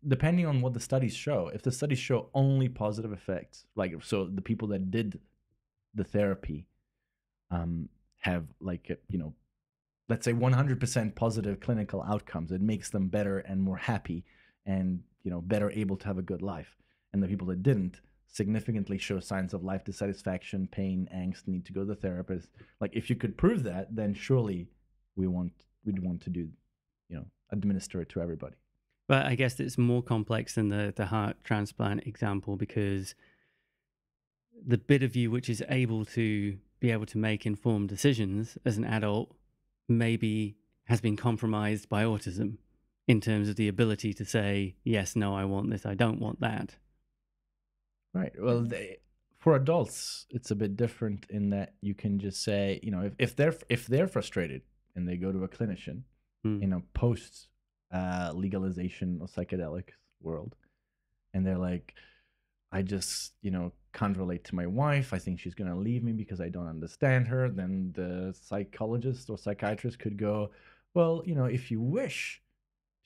depending on what the studies show. If the studies show only positive effects, so the people that did the therapy have let's say 100% positive clinical outcomes, it makes them better and more happy and better able to have a good life. And the people that didn't significantly show signs of life dissatisfaction, pain, angst, need to go to the therapist. If you could prove that, then surely we'd want to do, administer it to everybody. But I guess it's more complex than the heart transplant example, because the bit of you which is able to make informed decisions as an adult maybe has been compromised by autism in terms of the ability to say, yes, no, I want this, I don't want that. Right. Well, for adults, it's a bit different in that you can just say, if they're frustrated and they go to a clinician in a post legalization of psychedelics world, and they're like, I just can't relate to my wife, I think she's gonna leave me because I don't understand her, then the psychologist or psychiatrist could go, well, if you wish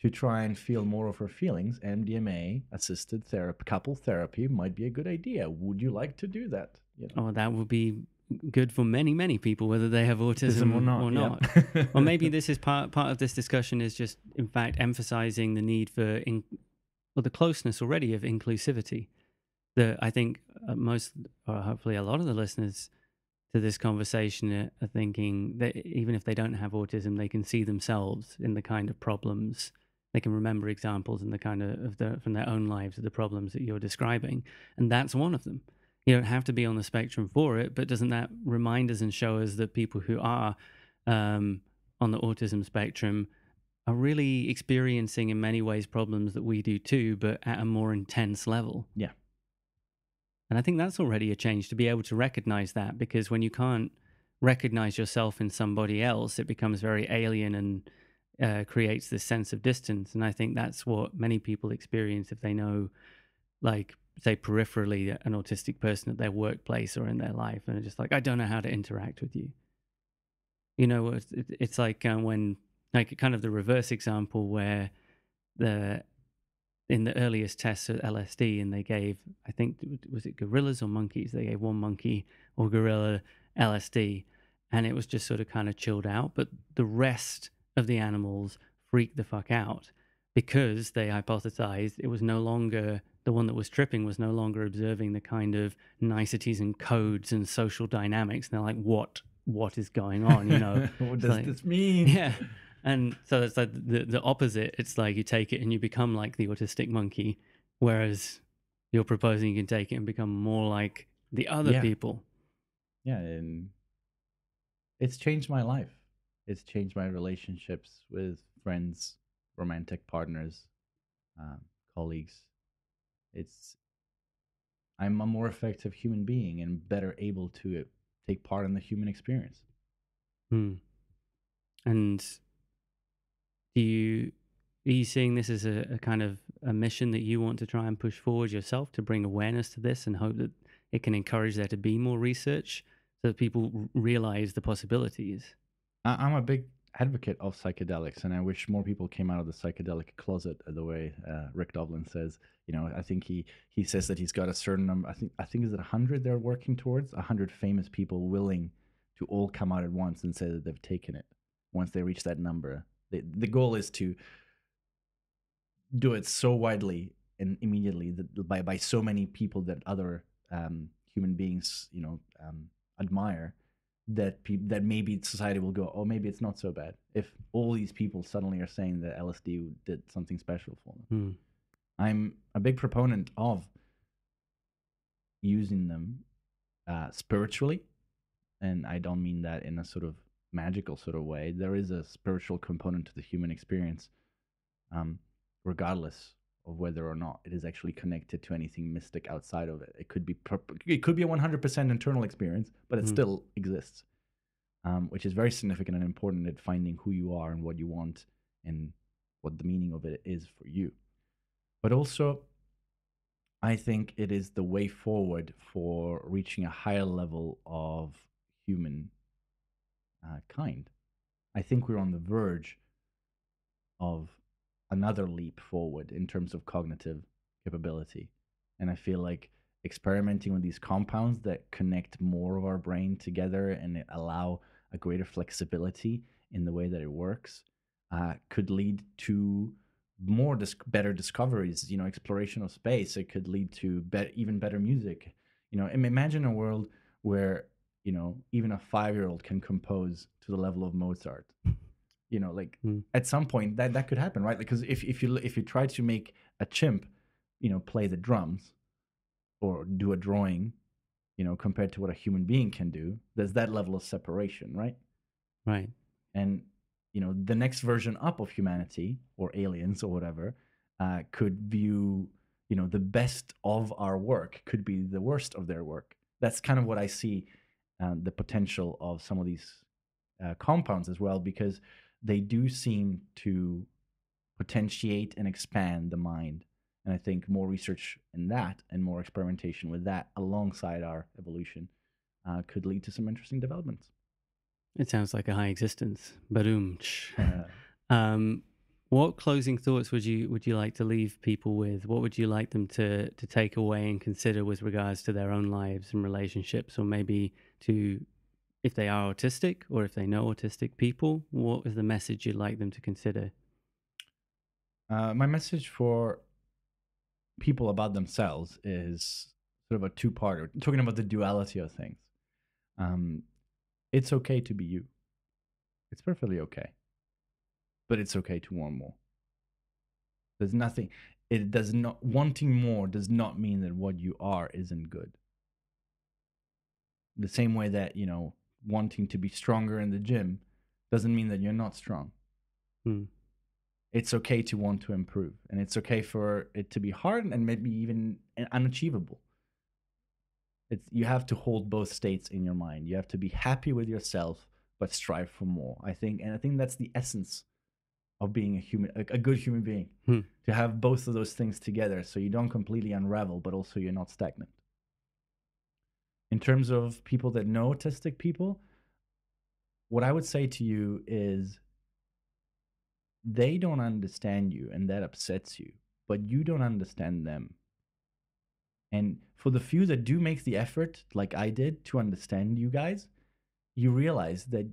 to try and feel more of her feelings, MDMA assisted couple therapy might be a good idea. Would you like to do that? Oh, that would be good for many people, whether they have autism or not. Yeah. Or maybe this is part of this discussion is just, in fact, emphasizing the need for the closeness already of inclusivity. I think most, or hopefully a lot of the listeners to this conversation are thinking that even if they don't have autism, they can see themselves in the kind of problems. They can remember examples in the kind of from their own lives of the problems that you're describing. And that's one of them. You don't have to be on the spectrum for it, but doesn't that remind us and show us that people who are on the autism spectrum are really experiencing in many ways problems that we do too, but at a more intense level? Yeah. And I think that's already a change, to be able to recognize that, because when you can't recognize yourself in somebody else, it becomes very alien and creates this sense of distance. And I think that's what many people experience if they know, like, say, peripherally, an autistic person at their workplace or in their life, and they're just like, I don't know how to interact with you. It's like when, like, kind of the reverse example where in the earliest tests of LSD, and they gave, I think, was it gorillas or monkeys? They gave one monkey or gorilla LSD, and it was just sort of kind of chilled out. But the rest of the animals freaked the fuck out because they hypothesized it was no longer the one that was tripping was no longer observing the kind of niceties and codes and social dynamics. And they're like, what is going on? You know, What it's does like, this mean? yeah. And so it's like the opposite. It's like you take it and you become like the autistic monkey, whereas you're proposing you can take it and become more like the other Yeah, people. yeah, and it's changed my life. It's changed my relationships with friends, romantic partners, um, colleagues. It's I'm a more effective human being and better able to take part in the human experience. Hmm. And do you are you seeing this as a kind of a mission that you want to try and push forward yourself to bring awareness to this and hope that it can encourage there to be more research so that people realize the possibilities? I'm a big advocate of psychedelics, and I wish more people came out of the psychedelic closet. The way Rick Doblin says, I think he says that he's got a certain number. I think is it 100 they're working towards 100 famous people willing to all come out at once and say that they've taken it. Once they reach that number, the goal is to do it so widely and immediately that by so many people that other human beings admire that maybe society will go, oh, maybe it's not so bad if all these people suddenly are saying that LSD did something special for them. Hmm. I'm a big proponent of using them spiritually, and I don't mean that in a sort of magical sort of way. There is a spiritual component to the human experience, um, regardless of whether or not it is actually connected to anything mystic outside of it. It could be it could be a 100% internal experience, but it still exists, which is very significant and important at finding who you are and what you want and what the meaning of it is for you. But also, I think it is the way forward for reaching a higher level of human kind. I think we're on the verge of another leap forward in terms of cognitive capability. And I feel like experimenting with these compounds that connect more of our brain together and allow a greater flexibility in the way that it works could lead to better discoveries, exploration of space. It could lead to even better music. Imagine a world where, even a 5-year-old can compose to the level of Mozart. Like at some point that could happen, right? Because if you try to make a chimp, play the drums or do a drawing, compared to what a human being can do, there's that level of separation, right? Right. And the next version up of humanity or aliens or whatever could view, the best of our work could be the worst of their work. That's kind of what I see the potential of some of these compounds as well, because they do seem to potentiate and expand the mind. And I think more research in that and more experimentation with that alongside our evolution could lead to some interesting developments. It sounds like a high existence. Badoom. Uh, What closing thoughts would you like to leave people with? What would you like them to take away and consider with regards to their own lives and relationships, or maybe to if they are autistic or if they know autistic people? What is the message you'd like them to consider? my message for people about themselves is sort of a two-parter, talking about the duality of things. Um, it's okay to be you. It's perfectly okay, but it's okay to want more. There's nothing. It does not wanting more does not mean that what you are isn't good. The same way that wanting to be stronger in the gym doesn't mean that you're not strong. Hmm. It's okay to want to improve, and it's okay for it to be hard and maybe even unachievable. You have to hold both states in your mind. You have to be happy with yourself but strive for more. I think that's the essence of being a good human being. Hmm. To have both of those things together, so you don't completely unravel, but also you're not stagnant. In terms of people that know autistic people, what I would say to you is they don't understand you, and that upsets you. but you don't understand them. And for the few that do make the effort, like I did, to understand you guys, you realize that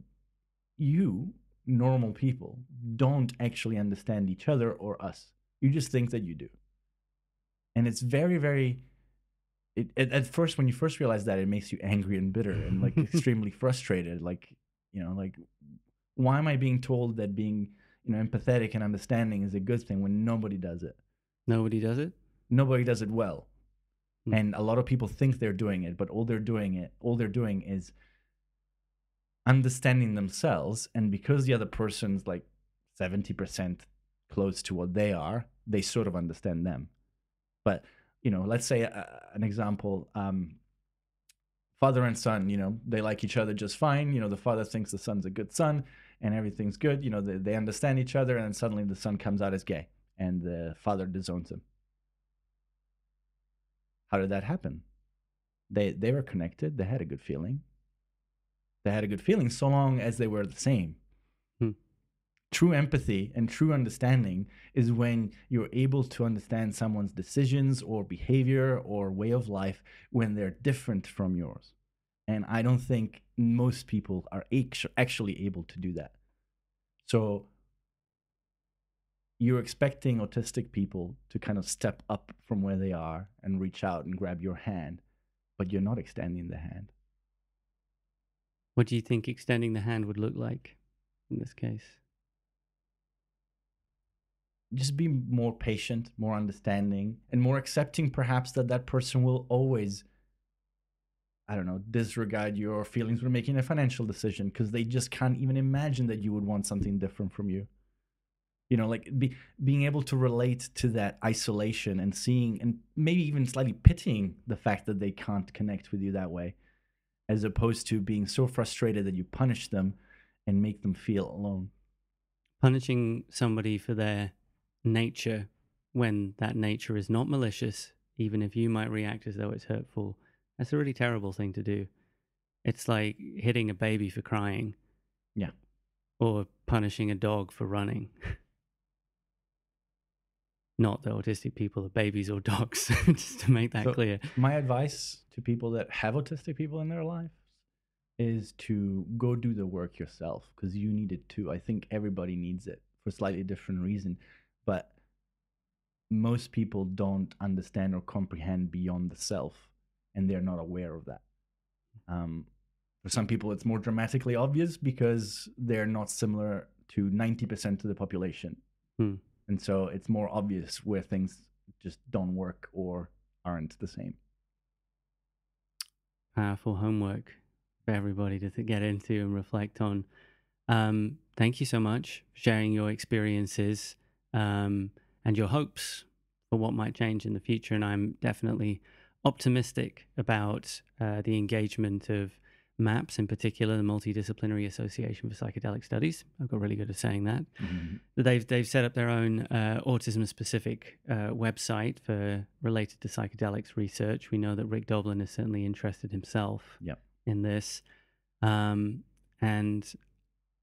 you, normal people, don't actually understand each other or us. You just think that you do. And it's very, very. At first, when you first realize that, it makes you angry and bitter and like extremely frustrated. Like, like, why am I being told that being, empathetic and understanding is a good thing when nobody does it? Nobody does it? Nobody does it well. And a lot of people think they're doing it, but all they're doing is understanding themselves. And because the other person's like 70% close to what they are, they sort of understand them. But, let's say an example, father and son, they like each other just fine. The father thinks the son's a good son and everything's good. They understand each other, and then suddenly the son comes out as gay and the father disowns him. How did that happen? They were connected. They had a good feeling. They had a good feeling so long as they were the same. True empathy and true understanding is when you're able to understand someone's decisions or behavior or way of life when they're different from yours. And I don't think most people are actually able to do that. So you're expecting autistic people to kind of step up from where they are and reach out and grab your hand, but you're not extending the hand. What do you think extending the hand would look like in this case? Just be more patient, more understanding, and more accepting perhaps that person will always, disregard your feelings when making a financial decision because they just can't even imagine that you would want something different from you. Being able to relate to that isolation and seeing and maybe even slightly pitying the fact that they can't connect with you that way, as opposed to being so frustrated that you punish them and make them feel alone. Punishing somebody for their nature when that nature is not malicious, even if you might react as though it's hurtful, that's a really terrible thing to do. It's like hitting a baby for crying. Yeah. Or punishing a dog for running. Not that autistic people are babies or dogs, just to make that clear. My advice to people that have autistic people in their lives is to go do the work yourself, because you need it too. I think everybody needs it for a slightly different reason. But most people don't understand or comprehend beyond the self, and they're not aware of that. For some people, it's more dramatically obvious because they're not similar to 90% of the population. And so it's more obvious where things just don't work or aren't the same. Powerful homework for everybody to get into and reflect on. Thank you so much for sharing your experiences and your hopes for what might change in the future. And I'm definitely optimistic about the engagement of MAPS, in particular, the Multidisciplinary Association for Psychedelic Studies. I've got really good at saying that. They've set up their own autism-specific website related to psychedelics research. We know that Rick Doblin is certainly interested himself in this. And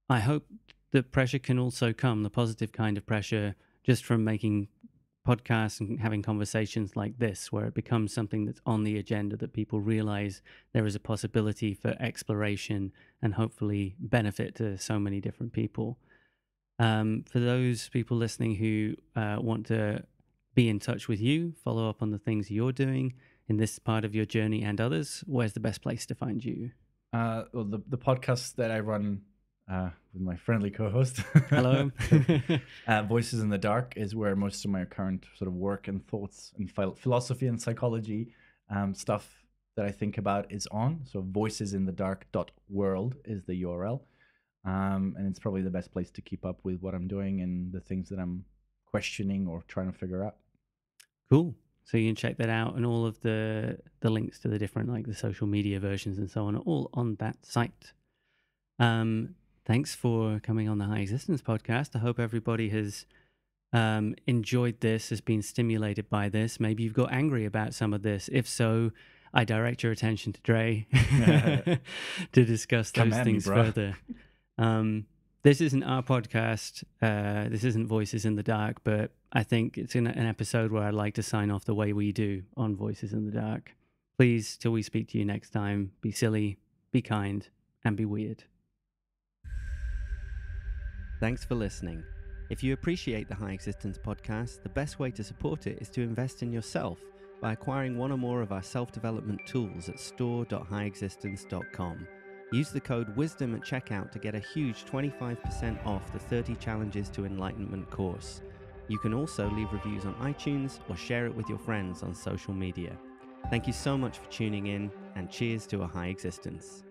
I hope that pressure can also come, the positive kind of pressure, just from making podcasts and having conversations like this, where it becomes something that's on the agenda, that people realize there is a possibility for exploration and hopefully benefit to so many different people. For those people listening who want to be in touch with you, follow up on the things you're doing in this part of your journey and others, where's the best place to find you? Well, the podcast that I run with my friendly co-host. Hello. Voices in the Dark is where most of my current sort of work and thoughts and philosophy and psychology stuff that I think about is on. So voicesinthedark.world is the URL. And it's probably the best place to keep up with what I'm doing and the things that I'm questioning or trying to figure out. Cool. So you can check that out, and all of the links to the different, like the social media versions and so on, are all on that site. Thanks for coming on the High Existence podcast. I hope everybody has enjoyed this, has been stimulated by this. Maybe you've got angry about some of this. If so, I direct your attention to Dre to discuss those things further. This isn't our podcast. This isn't Voices in the Dark, but I think it's an episode where I'd like to sign off the way we do on Voices in the Dark. Please, till we speak to you next time, be silly, be kind, and be weird. Thanks for listening. If you appreciate the High Existence podcast, the best way to support it is to invest in yourself by acquiring one or more of our self-development tools at store.highexistence.com. Use the code WISDOM at checkout to get a huge 25% off the 30 Challenges to Enlightenment course. You can also leave reviews on iTunes or share it with your friends on social media. Thank you so much for tuning in, and cheers to a high existence.